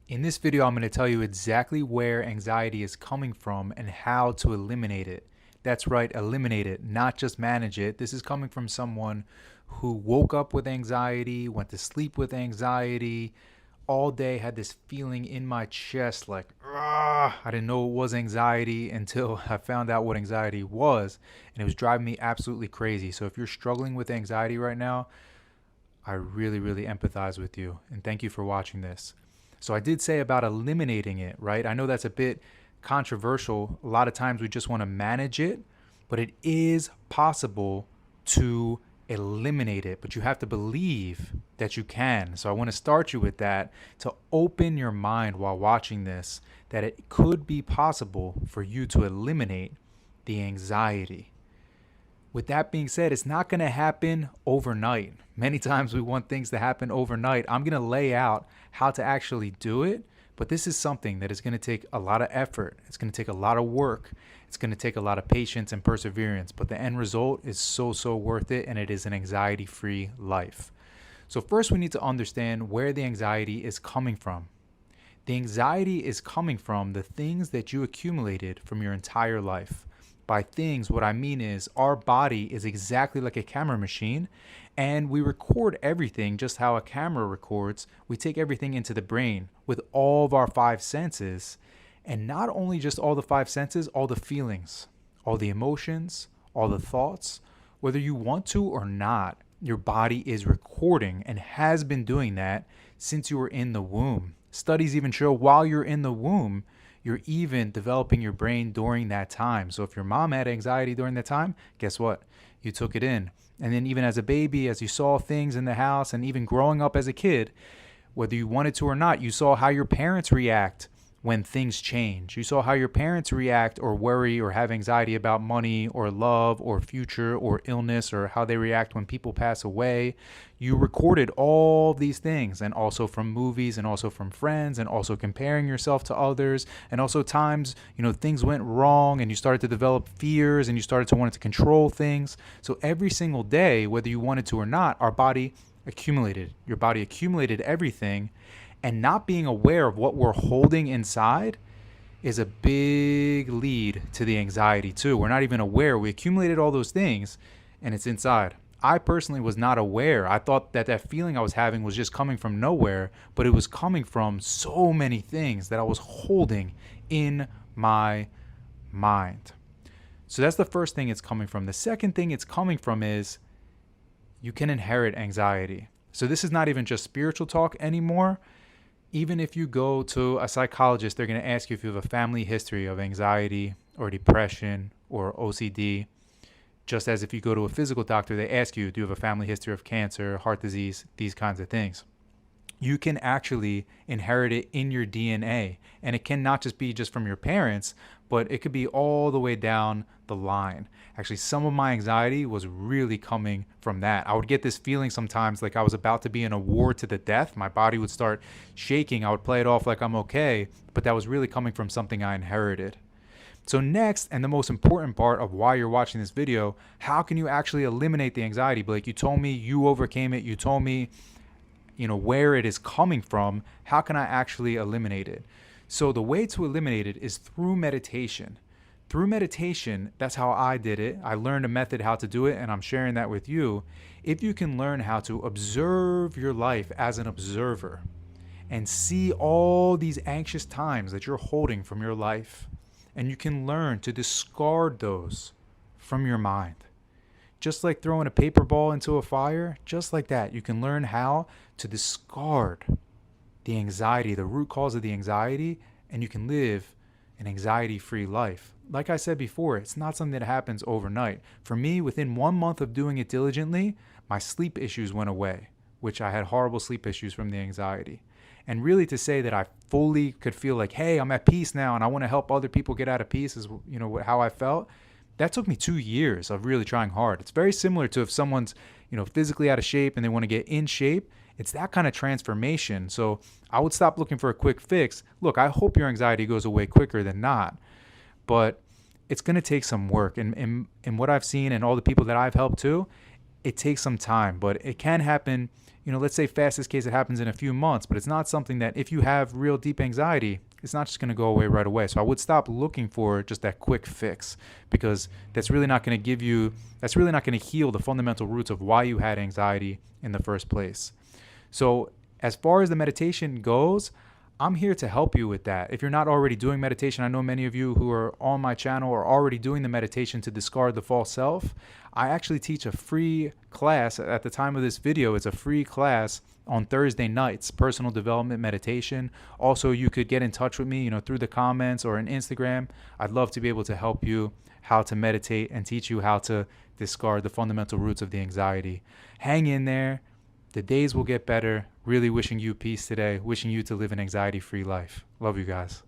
In this video, I'm going to tell you exactly where anxiety is coming from and how to eliminate it. That's right, eliminate it, not just manage it. This is coming from someone who woke up with anxiety, went to sleep with anxiety, all day had this feeling in my chest like, ah, I didn't know it was anxiety until I found out what anxiety was, and it was driving me absolutely crazy. So if you're struggling with anxiety right now, I really, really empathize with you, and thank you for watching this. So I did say about eliminating it, right? I know that's a bit controversial. A lot of times we just want to manage it, but it is possible to eliminate it, but you have to believe that you can. So I want to start you with that to open your mind while watching this, that it could be possible for you to eliminate the anxiety. With that being said, it's not going to happen overnight. Many times we want things to happen overnight. I'm going to lay out how to actually do it, but this is something that is going to take a lot of effort. It's going to take a lot of work. It's going to take a lot of patience and perseverance, but the end result is so worth it, and it is an anxiety-free life. So first we need to understand where the anxiety is coming from. The anxiety is coming from the things that you accumulated from your entire life. By things, what I mean is our body is exactly like a camera machine, and we record everything just how a camera records. We take everything into the brain with all of our five senses, and not only just all the five senses, all the feelings, all the emotions, all the thoughts. Whether you want to or not, your body is recording and has been doing that since you were in the womb. Studies even show while you're in the womb, you're even developing your brain during that time. So if your mom had anxiety during that time, guess what? You took it in. And then even as a baby, as you saw things in the house, and even growing up as a kid, whether you wanted to or not, you saw how your parents react when things change. You saw how your parents react or worry or have anxiety about money or love or future or illness, or how they react when people pass away. You recorded all these things, and also from movies, and also from friends, and also comparing yourself to others, and also times, things went wrong and you started to develop fears and you started to want to control things. So every single day, whether you wanted to or not, your body accumulated everything, and not being aware of what we're holding inside is a big lead to the anxiety too. We're not even aware. We accumulated all those things and it's inside. I personally was not aware. I thought that feeling I was having was just coming from nowhere, but it was coming from so many things that I was holding in my mind. So that's the first thing it's coming from. The second thing it's coming from is you can inherit anxiety. So this is not even just spiritual talk anymore. Even if you go to a psychologist, they're going to ask you if you have a family history of anxiety or depression or OCD. Just as if you go to a physical doctor, they ask you, do you have a family history of cancer, heart disease, these kinds of things. You can actually inherit it in your DNA. And it can not just be just from your parents, but it could be all the way down the line. Actually, some of my anxiety was really coming from that. I would get this feeling sometimes like I was about to be in a war to the death. My body would start shaking. I would play it off like I'm okay, but that was really coming from something I inherited. So next, and the most important part of why you're watching this video, how can you actually eliminate the anxiety? Blake, you told me you overcame it. You told me where it is coming from. How can I actually eliminate it? So the way to eliminate it is through meditation. Through meditation, that's how I did it. I learned a method how to do it, and I'm sharing that with you. If you can learn how to observe your life as an observer and see all these anxious times that you're holding from your life, and you can learn to discard those from your mind. Just like throwing a paper ball into a fire, just like that, you can learn how to discard the anxiety, the root cause of the anxiety, and you can live an anxiety-free life. Like I said before, it's not something that happens overnight. For me, within 1 month of doing it diligently, my sleep issues went away, which I had horrible sleep issues from the anxiety. And really to say that I fully could feel like, hey, I'm at peace now and I want to help other people get out of peace is, how I felt. That took me 2 years of really trying hard. It's very similar to if someone's, physically out of shape and they want to get in shape. It's that kind of transformation. So I would stop looking for a quick fix. Look, I hope your anxiety goes away quicker than not, but it's going to take some work. And what I've seen and all the people that I've helped too, it takes some time, but it can happen, let's say fastest case, it happens in a few months, but it's not something that if you have real deep anxiety, it's not just going to go away right away. So I would stop looking for just that quick fix, because that's really not going to that's really not going to heal the fundamental roots of why you had anxiety in the first place. So as far as the meditation goes, I'm here to help you with that. If you're not already doing meditation, I know many of you who are on my channel are already doing the meditation to discard the false self. I actually teach a free class at the time of this video. It's a free class on Thursday nights, personal development meditation. Also, you could get in touch with me, through the comments or on Instagram. I'd love to be able to help you how to meditate and teach you how to discard the fundamental roots of the anxiety. Hang in there. The days will get better. Really wishing you peace today. Wishing you to live an anxiety-free life. Love you guys.